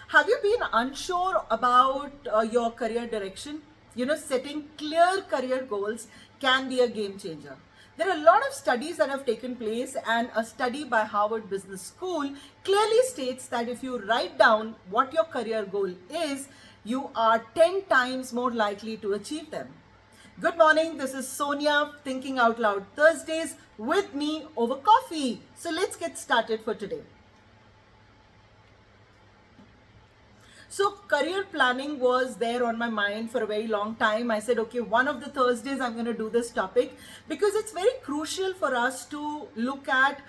Have you been unsure about your career direction? Setting clear career goals can be a game changer. There are a lot of studies that have taken place, and a study by Harvard Business School clearly states that if you write down what your career goal is, you are 10 times more likely to achieve them. Good morning, this is Sonia, Thinking Out Loud Thursdays with me over coffee. So let's get started for today. So career planning was there on my mind for a very long time. I said, okay, one of the Thursdays I'm going to do this topic because it's very crucial for us to look at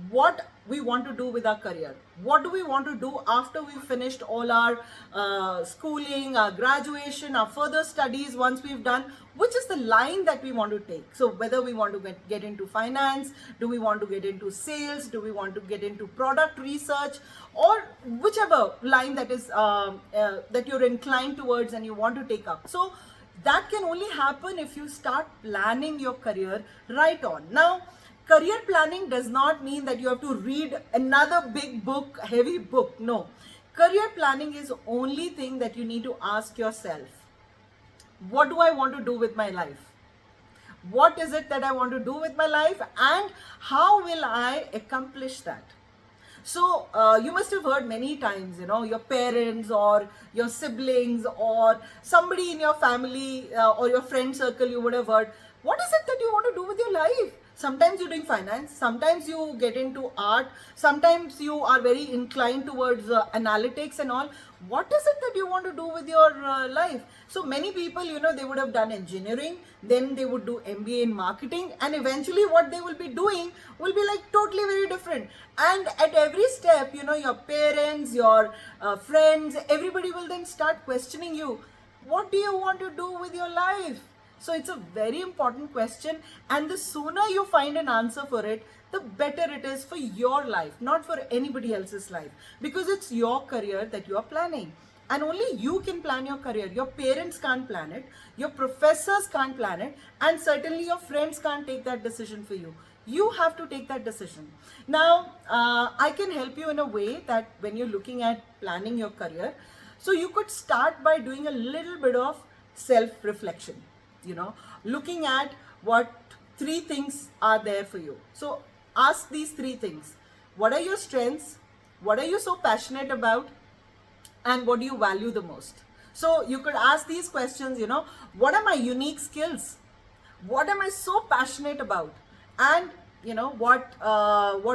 what we want to do with our career. What do we want to do after we've finished all our schooling, our graduation, our further studies? Once we've done, which is the line that we want to take? So whether we want to get into finance, do we want to get into sales, do we want to get into product research, or whichever line that is that you're inclined towards and you want to take up. So that can only happen if you start planning your career right on. Now, career planning does not mean that you have to read another big book, heavy book. No. Career planning is the only thing that you need to ask yourself. What do I want to do with my life? What is it that I want to do with my life, and how will I accomplish that? So you must have heard many times, your parents or your siblings or somebody in your family or your friend circle, you would have heard, what is it that you want to do with your life? Sometimes you're doing finance, sometimes you get into art, sometimes you are very inclined towards analytics and all. What is it that you want to do with your life? So many people, they would have done engineering, then they would do MBA in marketing, and eventually what they will be doing will be like totally very different. And at every step, your parents, your friends, everybody will then start questioning you. What do you want to do with your life? So it's a very important question, and the sooner you find an answer for it, the better it is for your life, not for anybody else's life, because it's your career that you are planning. And only you can plan your career. Your parents can't plan it, your professors can't plan it, and certainly your friends can't take that decision for you. You have to take that decision. Now, I can help you in a way that when you're looking at planning your career, so you could start by doing a little bit of self-reflection. Looking at what 3 things are there for you. So ask these 3 things. What are your strengths? What are you so passionate about? And what do you value the most? So you could ask these questions, what are my unique skills? What am I so passionate about? And what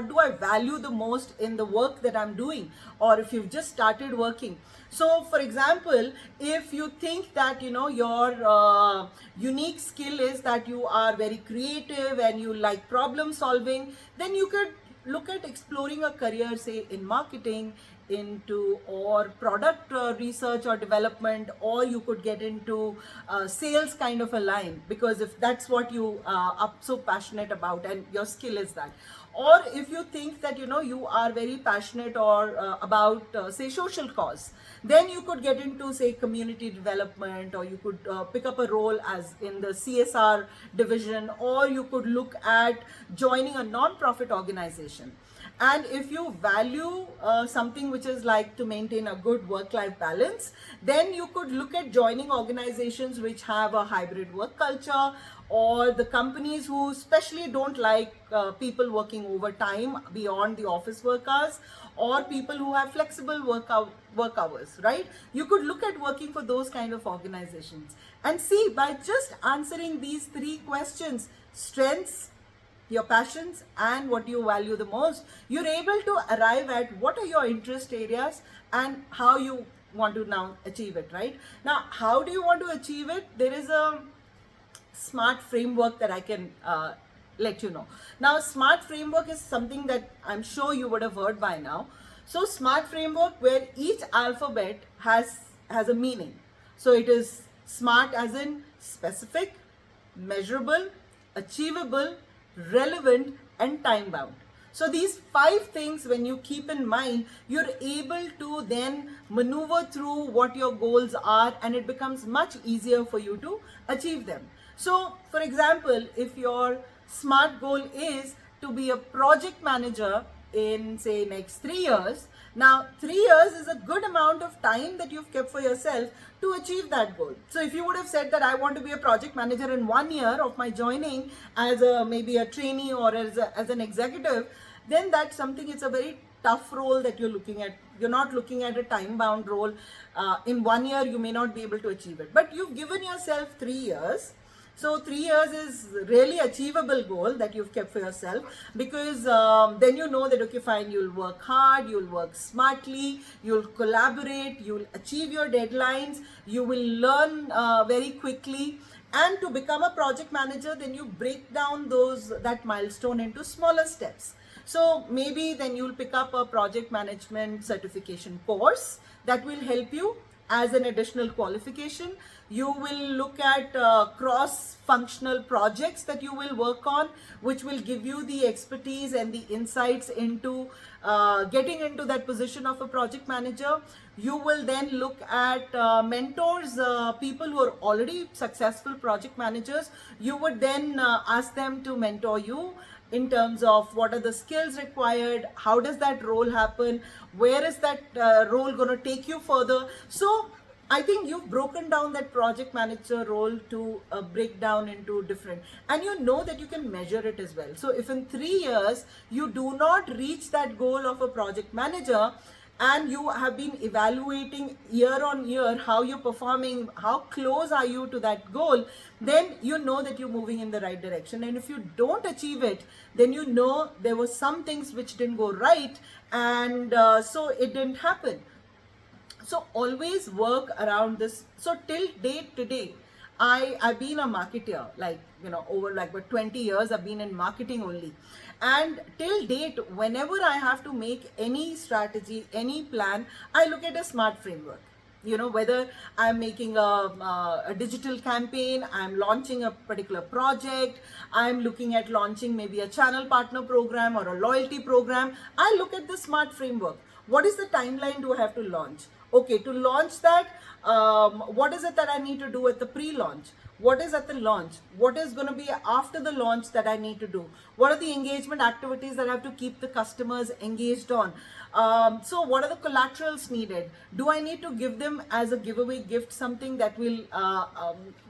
do I value the most in the work that I'm doing, or if you've just started working. So for example, if you think that your unique skill is that you are very creative and you like problem solving, then you could look at exploring a career, say in marketing, or product research or development, or you could get into sales kind of a line, because if that's what you are so passionate about and your skill is that. Or if you think that you are very passionate or about say social cause, then you could get into say community development, or you could pick up a role as in the CSR division, or you could look at joining a non-profit organization. And if you value something which is like to maintain a good work-life balance, then you could look at joining organizations which have a hybrid work culture, or the companies who especially don't like people working overtime beyond the office work hours, or people who have flexible work hours, right? You could look at working for those kind of organizations and see, by just answering these 3 questions, strengths, your passions, and what you value the most, you're able to arrive at what are your interest areas and how you want to now achieve it, right? Now, how do you want to achieve it? There is a SMART framework that I can let you know. Now, SMART framework is something that I'm sure you would have heard by now. So SMART framework, where each alphabet has a meaning. So it is SMART as in specific, measurable, achievable, relevant, and time bound. So these 5 things, when you keep in mind, you're able to then maneuver through what your goals are, and it becomes much easier for you to achieve them. So for example, if your SMART goal is to be a project manager in say next 3 years, Now 3 years is a good amount of time that you've kept for yourself to achieve that goal. So if you would have said that I want to be a project manager in 1 year of my joining as a maybe a trainee or as an executive, then that's something, it's a very tough role that you're looking at. You're not looking at a time bound role. In 1 year you may not be able to achieve it, but you've given yourself 3 years. So 3 years is really achievable goal that you've kept for yourself, because then you know that, okay, fine, you'll work hard, you'll work smartly, you'll collaborate, you'll achieve your deadlines, you will learn very quickly. And to become a project manager, then you break down that milestone into smaller steps. So maybe then you'll pick up a project management certification course that will help you as an additional qualification. You will look at cross-functional projects that you will work on, which will give you the expertise and the insights into getting into that position of a project manager. You will then look at mentors, people who are already successful project managers. You would then ask them to mentor you in terms of what are the skills required, how does that role happen, where is that role going to take you further. So I think you've broken down that project manager role to break down into different, and you know that you can measure it as well. So if in 3 years you do not reach that goal of a project manager, and you have been evaluating year on year how you're performing, how close are you to that goal, then you know that you're moving in the right direction. And if you don't achieve it, then you know there were some things which didn't go right, and so it didn't happen. So always work around this. So till date today, I've been a marketer, like, over like about 20 years I've been in marketing only. And till date, whenever I have to make any strategy, any plan, I look at a SMART framework. Whether I'm making a digital campaign, I'm launching a particular project, I'm looking at launching maybe a channel partner program or a loyalty program, I look at the SMART framework. What is the timeline do I have to launch? Okay, to launch that, what is it that I need to do at the pre-launch? What is at the launch? What is going to be after the launch that I need to do? What are the engagement activities that I have to keep the customers engaged on? So what are the collaterals needed? Do I need to give them as a giveaway gift something that will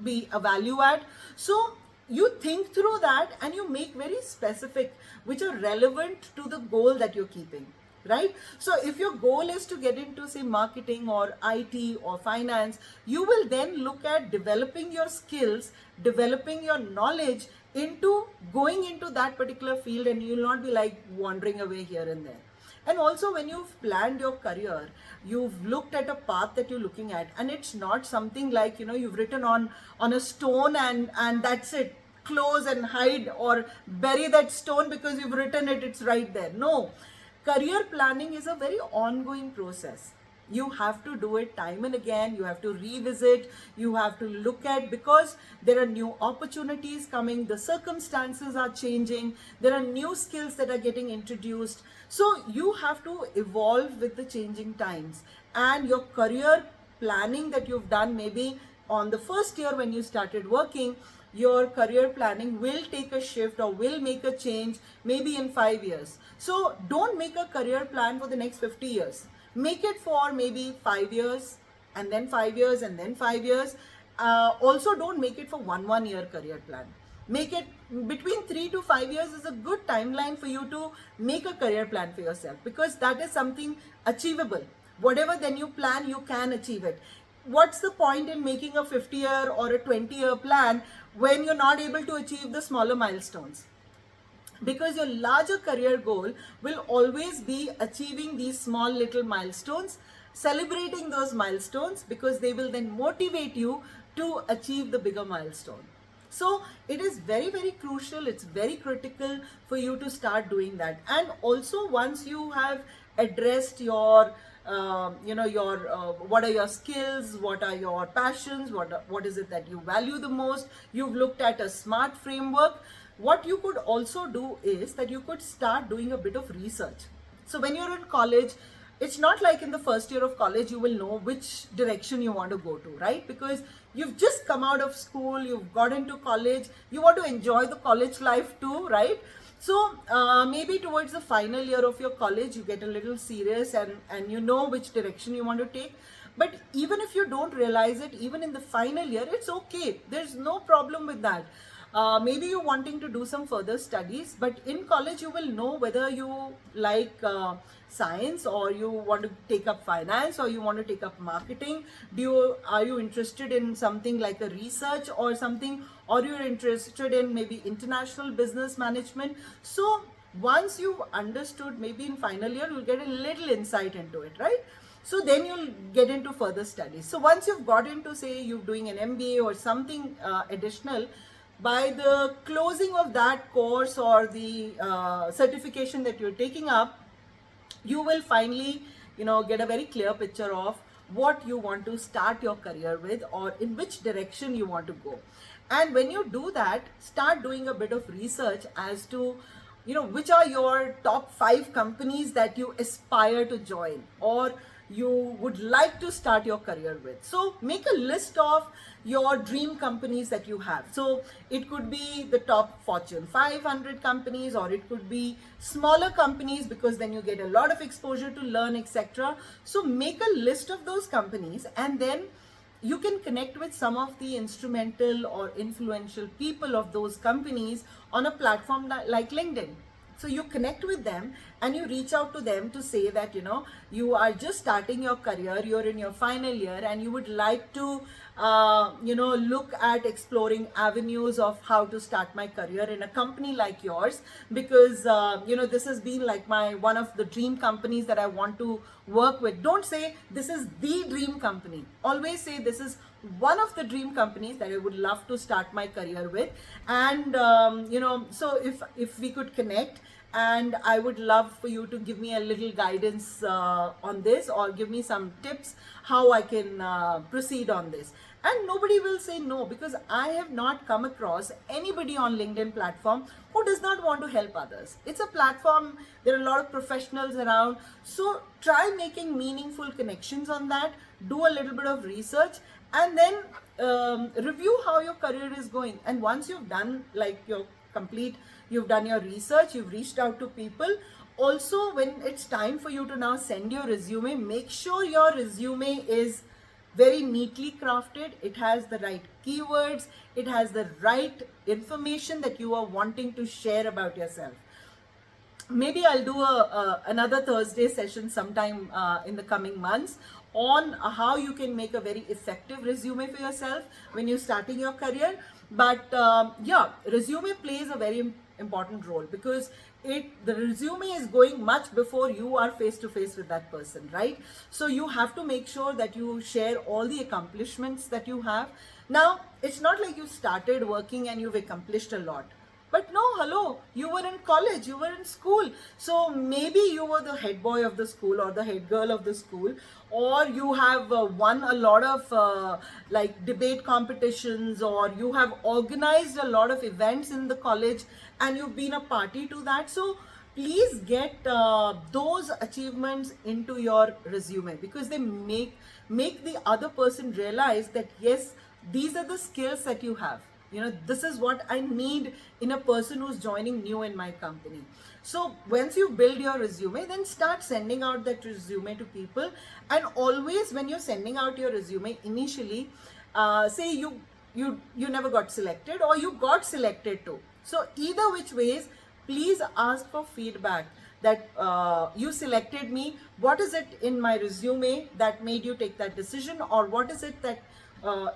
be a value add? So you think through that and you make very specific, which are relevant to the goal that you're keeping. Right? So if your goal is to get into, say, marketing or IT or finance, you will then look at developing your skills, developing your knowledge into going into that particular field, and you will not be like wandering away here and there. And also when you've planned your career, you've looked at a path that you're looking at, and it's not something like, you've written on a stone and that's it. Close and hide or bury that stone because you've written it, it's right there. No. Career planning is a very ongoing process. You have to do it time and again. You have to revisit. You have to look at, because there are new opportunities coming. The circumstances are changing. There are new skills that are getting introduced. So you have to evolve with the changing times. And your career planning that you've done maybe on the first year when you started working, your career planning will take a shift or will make a change maybe in 5 years. So don't make a career plan for the next 50 years. Make it for maybe 5 years, and then 5 years, and then 5 years. Also don't make it for one year career plan. Make it between 3 to 5 years is a good timeline for you to make a career plan for yourself, because that is something achievable. Whatever then you plan, you can achieve it. What's the point in making a 50-year or a 20-year plan when you're not able to achieve the smaller milestones? Because your larger career goal will always be achieving these small little milestones, celebrating those milestones, because they will then motivate you to achieve the bigger milestone. So it is very, very crucial. It's very critical for you to start doing that. And also, once you have addressed your what are your skills, what are your passions, what is it that you value the most, you've looked at a SMART framework. What you could also do is that you could start doing a bit of research. So when you're in college, it's not like in the first year of college you will know which direction you want to go to, right? Because you've just come out of school, you've got into college, you want to enjoy the college life too, right? So maybe towards the final year of your college, you get a little serious, and you know which direction you want to take. But even if you don't realize it, even in the final year, it's okay. There's no problem with that. Maybe you're wanting to do some further studies, but in college you will know whether you like science, or you want to take up finance, or you want to take up marketing. Are you interested in something like a research or something, or you're interested in maybe international business management? So once you've understood, maybe in final year you'll get a little insight into it, right? So then you'll get into further studies. So once you've got into, say, you're doing an MBA or something additional, by the closing of that course or the certification that you're taking up, you will finally, get a very clear picture of what you want to start your career with, or in which direction you want to go. And when you do that, start doing a bit of research as to, which are your top 5 companies that you aspire to join, or you would like to start your career with. So make a list of your dream companies that you have. So it could be the top Fortune 500 companies, or it could be smaller companies, because then you get a lot of exposure to learn, etc. So make a list of those companies, and then you can connect with some of the instrumental or influential people of those companies on a platform like LinkedIn. So you connect with them and you reach out to them to say that, you are just starting your career, you're in your final year, and you would like to, look at exploring avenues of how to start my career in a company like yours, because, this has been like one of the dream companies that I want to work with. Don't say this is the dream company. Always say this is one of the dream companies that I would love to start my career with. And, so if we could connect, and I would love for you to give me a little guidance on this, or give me some tips how I can proceed on this. And nobody will say no, because I have not come across anybody on LinkedIn platform who does not want to help others. It's a platform, there are a lot of professionals around. So try making meaningful connections on that, do a little bit of research, and then review how your career is going. And once you've done you've done your research, you've reached out to people. Also, when it's time for you to now send your resume, make sure your resume is very neatly crafted. It has the right keywords, it has the right information that you are wanting to share about yourself. Maybe I'll do another Thursday session sometime in the coming months on how you can make a very effective resume for yourself when you're starting your career. But resume plays a very important role, because the resume is going much before you are face to face with that person, right? So you have to make sure that you share all the accomplishments that you have. Now, it's not like you started working and you've accomplished a lot. But no, hello, you were in college, you were in school. So maybe you were the head boy of the school, or the head girl of the school, or you have won a lot of debate competitions, or you have organized a lot of events in the college and you've been a party to that. So please get those achievements into your resume, because they make the other person realize that yes, these are the skills that you have. This is what I need in a person who's joining new in my company. So once you build your resume, then start sending out that resume to people. And always when you're sending out your resume, initially, say you never got selected, or you got selected too. So either which ways, please ask for feedback, that you selected me. What is it in my resume that made you take that decision, or what is it that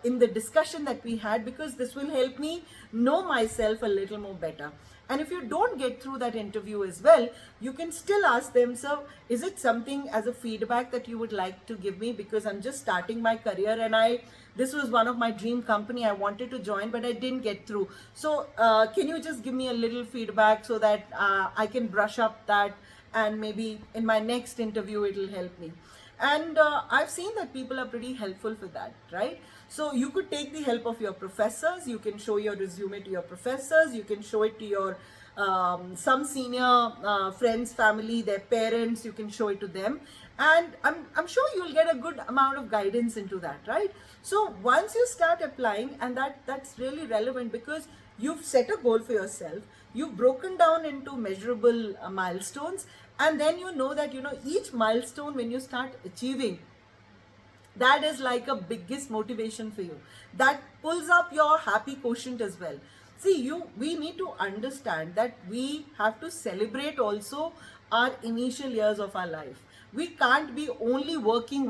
in the discussion that we had, because this will help me know myself a little more better. And if you don't get through that interview as well, you can still ask them, so is it something as a feedback that you would like to give me, because I'm just starting my career, and this was one of my dream company I wanted to join, but I didn't get through. So can you just give me a little feedback so that I can brush up that, and maybe in my next interview it will help me. And I've seen that people are pretty helpful for that, right? So you could take the help of your professors. You can show your resume to your professors. You can show it to your some senior friends, family, their parents. You can show it to them. And I'm sure you'll get a good amount of guidance into that, right? So once you start applying, and that's really relevant, because you've set a goal for yourself, you've broken down into measurable milestones, and then you know that, each milestone when you start achieving, that is like a biggest motivation for you, that pulls up your happy quotient as well. See, we need to understand that we have to celebrate also our initial years of our life. We can't be only working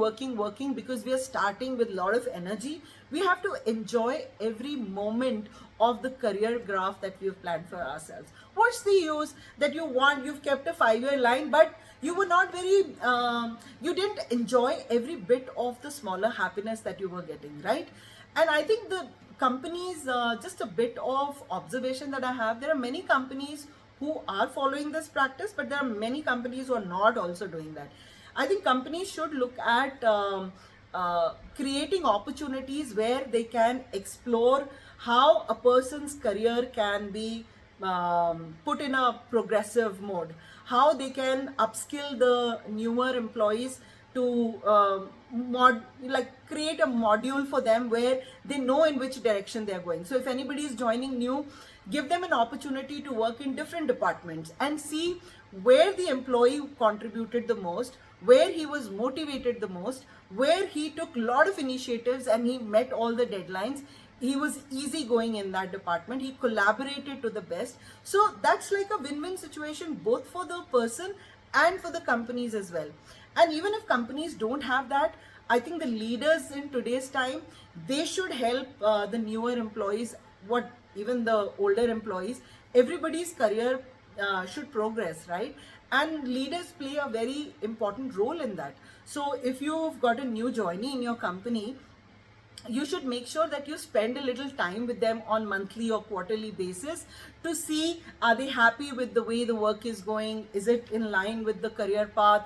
because we are starting with a lot of energy. We have to enjoy every moment of the career graph that we've planned for ourselves. What's the use that you've kept a 5-year line, but you were not you didn't enjoy every bit of the smaller happiness that you were getting, right? And I think the companies, just a bit of observation that I have, there are many companies who are following this practice, but there are many companies who are not also doing that. I think companies should look at creating opportunities where they can explore how a person's career can be put in a progressive mode, how they can upskill the newer employees to create a module for them where they know in which direction they are going. So if anybody is joining new, give them an opportunity to work in different departments and see where the employee contributed the most, where he was motivated the most, where he took a lot of initiatives and he met all the deadlines. He was easygoing in that department. He collaborated to the best. So that's like a win-win situation, both for the person and for the companies as well. And even if companies don't have that, I think the leaders in today's time, they should help the newer employees, even the older employees. Everybody's career should progress, right? And leaders play a very important role in that. So if you've got a new joinee in your company, you should make sure that you spend a little time with them on monthly or quarterly basis to see, are they happy with the way the work is going? Is it in line with the career path?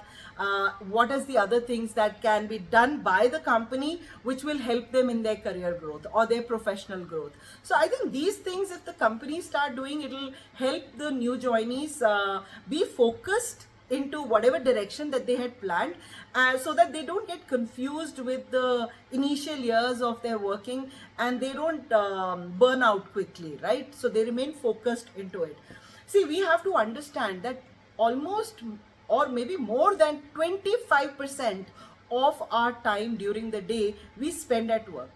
What is the other things that can be done by the company which will help them in their career growth or their professional growth? So I think these things, if the companies start doing, it'll help the new joinees be focused into whatever direction that they had planned, so that they don't get confused with the initial years of their working and they don't burn out quickly, right? So they remain focused into it. See, we have to understand that almost, or maybe more than 25% of our time during the day we spend at work.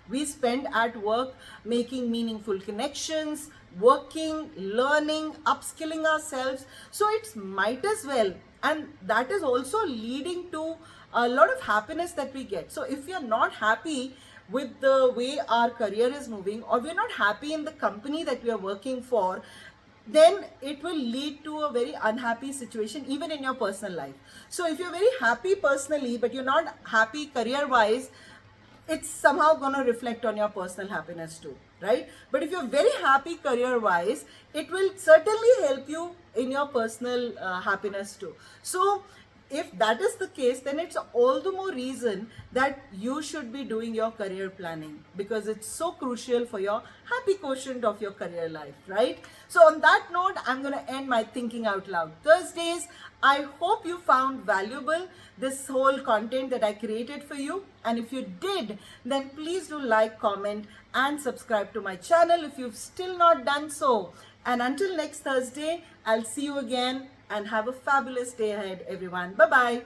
We spend at work making meaningful connections, working, learning, upskilling ourselves. So it's might as well. And that is also leading to a lot of happiness that we get. So if we are not happy with the way our career is moving, or we're not happy in the company that we are working for, then it will lead to a very unhappy situation even in your personal life. So if you're very happy personally, but you're not happy career-wise, it's somehow going to reflect on your personal happiness too, right? But if you're very happy career-wise, it will certainly help you in your personal happiness too. So if that is the case, then it's all the more reason that you should be doing your career planning, because it's so crucial for your happy quotient of your career life, right? So on that note, I'm going to end my Thinking Out Loud Thursdays. I hope you found valuable this whole content that I created for you. And if you did, then please do like, comment, and subscribe to my channel if you've still not done so. And until next Thursday, I'll see you again, and have a fabulous day ahead, everyone. Bye-bye.